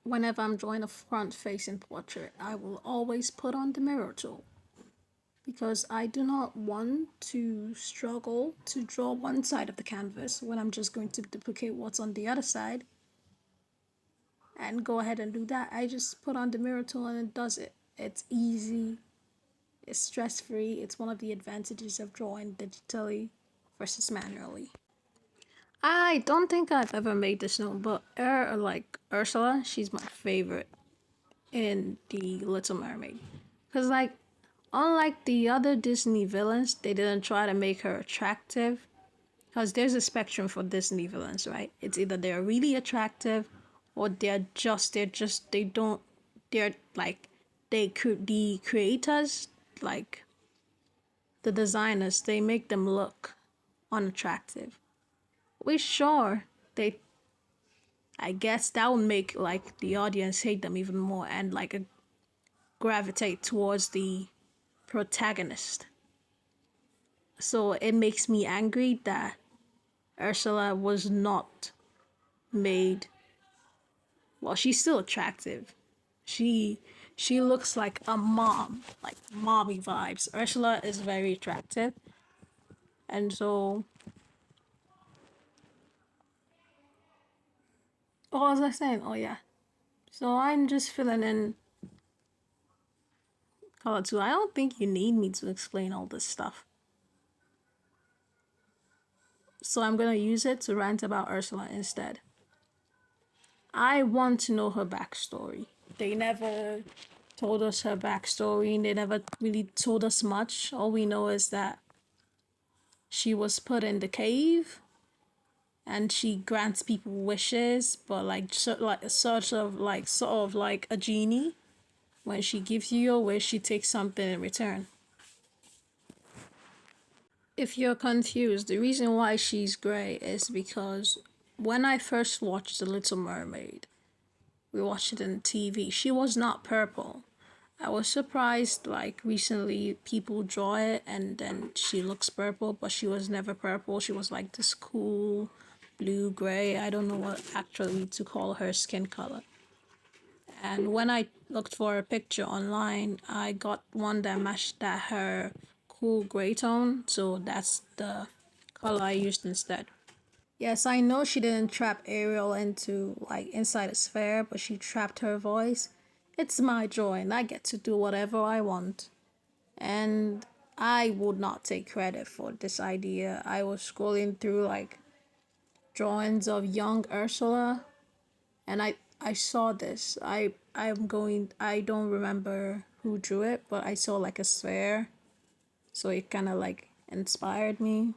Whenever I'm drawing a front-facing portrait, I will always put on the mirror tool because I do not want to struggle to draw one side of the canvas when I'm just going to duplicate what's on the other side and go ahead and do that. I just put on the mirror tool and it does it. It's easy, it's stress-free. It's one of the advantages of drawing digitally versus manually. I don't think I've ever made this known, but like Ursula, she's my favorite in the Little Mermaid. Cause like, unlike the other Disney villains, they didn't try to make her attractive. Cause there's a spectrum for Disney villains, right? It's either they're really attractive, or they don't, they're like, they could the creators, like the designers, they make them look unattractive. We sure they I guess that would make like the audience hate them even more and like gravitate towards the protagonist. So it makes me angry that Ursula was not made. Well, she's still attractive. She she looks like a mom, like mommy vibes. Ursula is very attractive, and so what was I saying? Oh yeah. So I'm just filling in color too. I don't think you need me to explain all this stuff. So I'm gonna use it to rant about Ursula instead. I want to know her backstory. They never told us her backstory. They never really told us much. All we know is that she was put in the cave and she grants people wishes, but like sort of like a genie. When she gives you your wish, she takes something in return. If you're confused, the reason why she's gray is because when I first watched The Little Mermaid, we watched it on TV, she was not purple. I was surprised like recently people draw it and then she looks purple, but she was never purple. She was like this cool blue gray. I don't know what actually to call her skin color. And when I looked for a picture online, I got one that matched that her cool gray tone, so that's the color I used instead. Yes, I know she didn't trap Ariel into like inside a sphere, but she trapped her voice. It's my joy and I get to do whatever I want. And I would not take credit for this idea. I was scrolling through like drawings of young Ursula and I saw this. I don't remember who drew it, but I saw like a sphere. So it kind of like inspired me.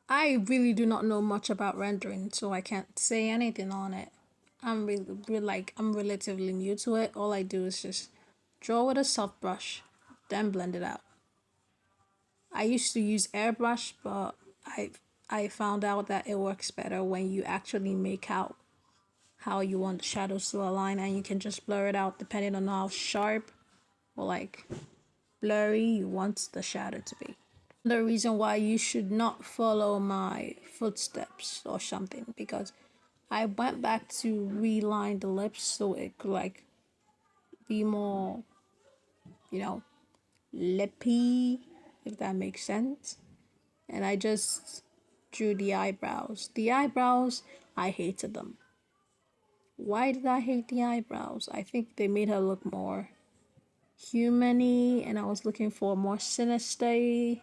I really do not know much about rendering, so I can't say anything on it. I'm relatively new to it. All I do is just draw with a soft brush, then blend it out. I used to use airbrush, but I found out that it works better when you actually make out how you want the shadows to align, and you can just blur it out depending on how sharp or like blurry you want the shadow to be. The reason why you should not follow my footsteps or something, because I went back to reline the lips so it could like be more, you know, lippy, if that makes sense. And I just drew the eyebrows. The eyebrows, I hated them. Why did I hate the eyebrows? I think they made her look more human-y, and I was looking for more sinister.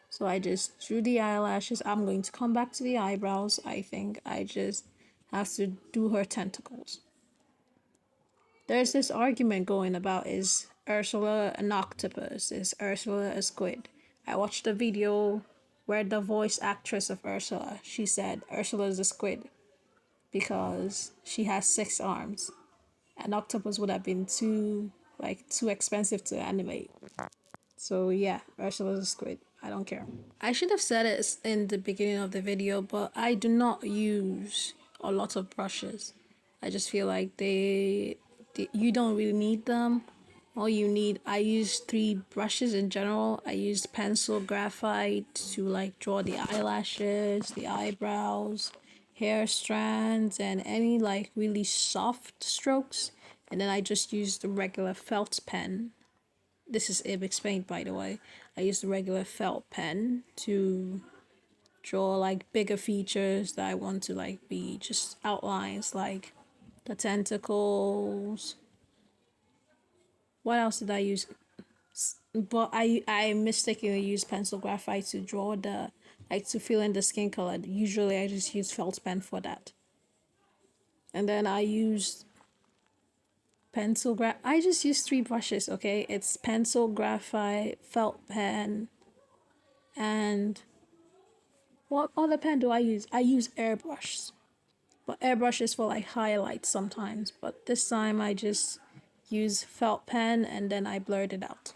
So I just drew the eyelashes. I'm going to come back to the eyebrows. I think I just have to do her tentacles. There's this argument going about, is Ursula an octopus? Is Ursula a squid? I watched a video where the voice actress of Ursula, she said Ursula is a squid because she has 6 arms. An octopus would have been too expensive to animate. So yeah, Ursula's a squid. I don't care. I should have said it in the beginning of the video, but I do not use a lot of brushes. I just feel like you don't really need them. All you need, I use 3 brushes in general. I used pencil, graphite to like draw the eyelashes, the eyebrows, hair strands and any like really soft strokes. And then I just use the regular felt pen. This is Ibix paint, by the way. I use the regular felt pen to draw like bigger features that I want to like be just outlines, like the tentacles. What else did I use? But I mistakenly used pencil graphite to draw the like to fill in the skin color. Usually I just use felt pen for that. And then I used I just use three brushes, okay? It's pencil, graphite, felt pen, and what other pen do I use? I use airbrush. But airbrush is for like highlights sometimes. But this time I just use felt pen and then I blurred it out.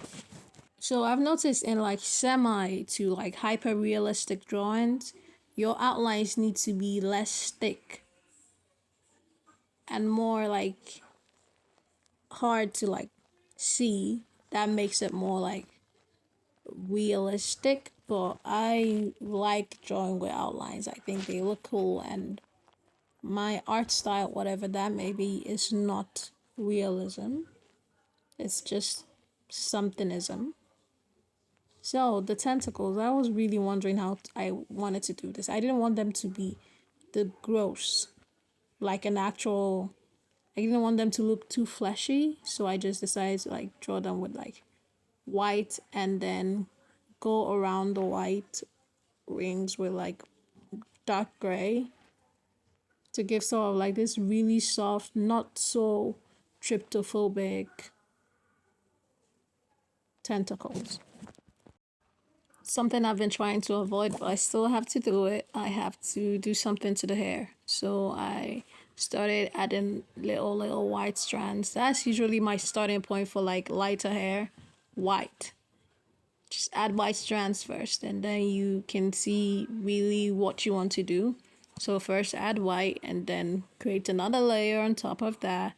So I've noticed in like semi to like hyper realistic drawings, your outlines need to be less thick and more like hard to like see. That makes it more like realistic. But I like drawing with outlines. I think they look cool, and my art style, whatever that may be, is not realism. It's just somethingism. So the tentacles, I was really wondering how I wanted to do this. I didn't want them to be the gross, like an actual. I didn't want them to look too fleshy, so I just decided to like draw them with like white and then go around the white rings with like dark gray to give sort of like this really soft, not so tryptophobic tentacles. Something I've been trying to avoid, but I still have to do it. I have to do something to the hair. So I started adding little white strands. That's usually my starting point for like lighter hair. White. Just add white strands first, and then you can see really what you want to do. So first add white and then create another layer on top of that.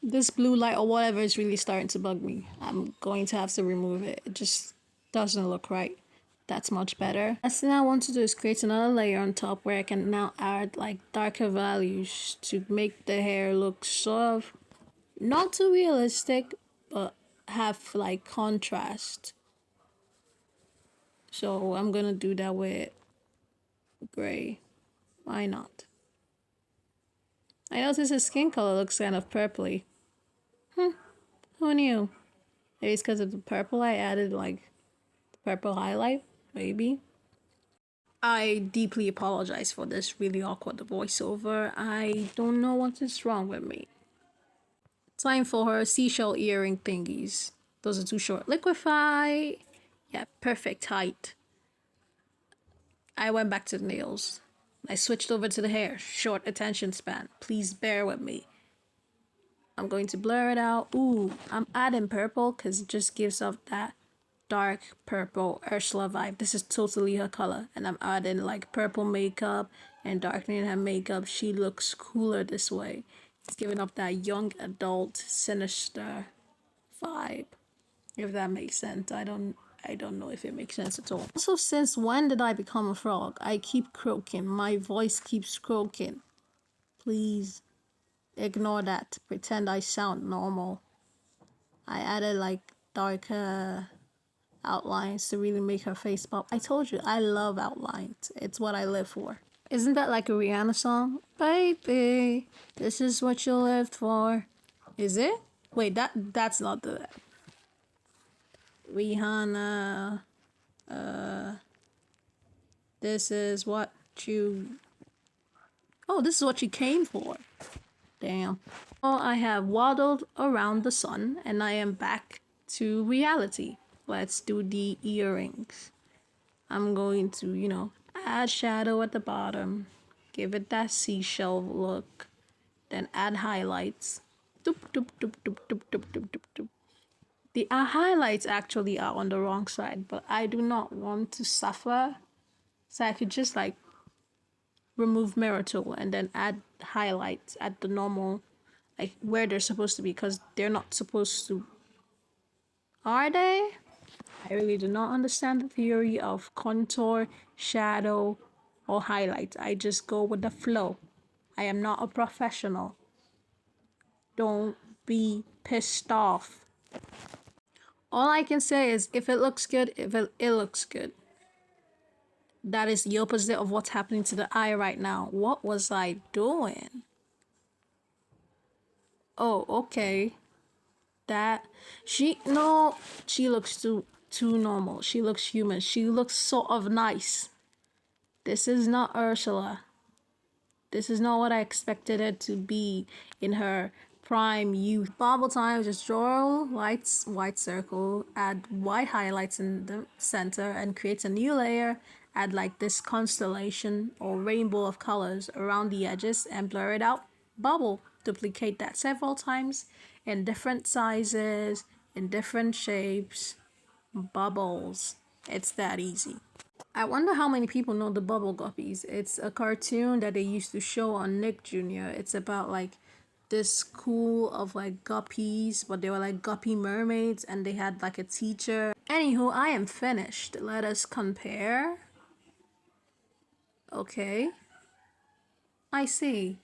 This blue light or whatever is really starting to bug me. I'm going to have to remove it. It just doesn't look right. That's much better. Last thing I want to do is create another layer on top where I can now add like darker values to make the hair look sort of not too realistic, but have like contrast. So I'm gonna do that with gray. Why not? I noticed his skin color looks kind of purpley. Who knew? Maybe it's because of the purple I added like purple highlight, maybe. I deeply apologize for this really awkward voiceover. I don't know what is wrong with me. Time for her seashell earring thingies. Those are too short. Liquefy! Yeah, perfect height. I went back to the nails. I switched over to the hair. Short attention span. Please bear with me. I'm going to blur it out. Ooh, I'm adding purple because it just gives off that dark purple Ursula vibe. This is totally her color. And I'm adding like purple makeup and darkening her makeup. She looks cooler this way. It's giving off that young adult sinister vibe. If that makes sense. I don't know if it makes sense at all. Also, since when did I become a frog? I keep croaking. My voice keeps croaking. Please ignore that. Pretend I sound normal. I added like darker outlines to really make her face pop. I told you, I love outlines. It's what I live for. Isn't that like a Rihanna song? Baby, this is what you lived for. Is it? Wait, that's not the Rihanna. This is what you... Oh, this is what you came for. Damn. Well, I have waddled around the sun and I am back to reality. Let's do the earrings. I'm going to, add shadow at the bottom. Give it that seashell look. Then add highlights. Doop, doop, doop, doop, doop, doop, doop, doop, doop. The highlights actually are on the wrong side, but I do not want to suffer. So I could just like remove mirror tool and then add highlights at the normal, like where they're supposed to be, because they're not supposed to. Are they? I really do not understand the theory of contour, shadow, or highlights. I just go with the flow. I am not a professional. Don't be pissed off. All I can say is if it looks good, if it looks good. That is the opposite of what's happening to the eye right now. What was I doing? Oh, okay. That no, she looks too normal. She looks human. She looks sort of nice. This is not Ursula. This is not what I expected it to be in her prime youth. Bobble time, just draw white circle, add white highlights in the center, and create a new layer. Add like this constellation or rainbow of colors around the edges and blur it out. Bubble. Duplicate that several times in different sizes, in different shapes. Bubbles. It's that easy. I wonder how many people know the Bubble Guppies. It's a cartoon that they used to show on Nick Jr. It's about like this school of like guppies, but they were like guppy mermaids and they had like a teacher. Anywho, I am finished. Let us compare. Okay. I see.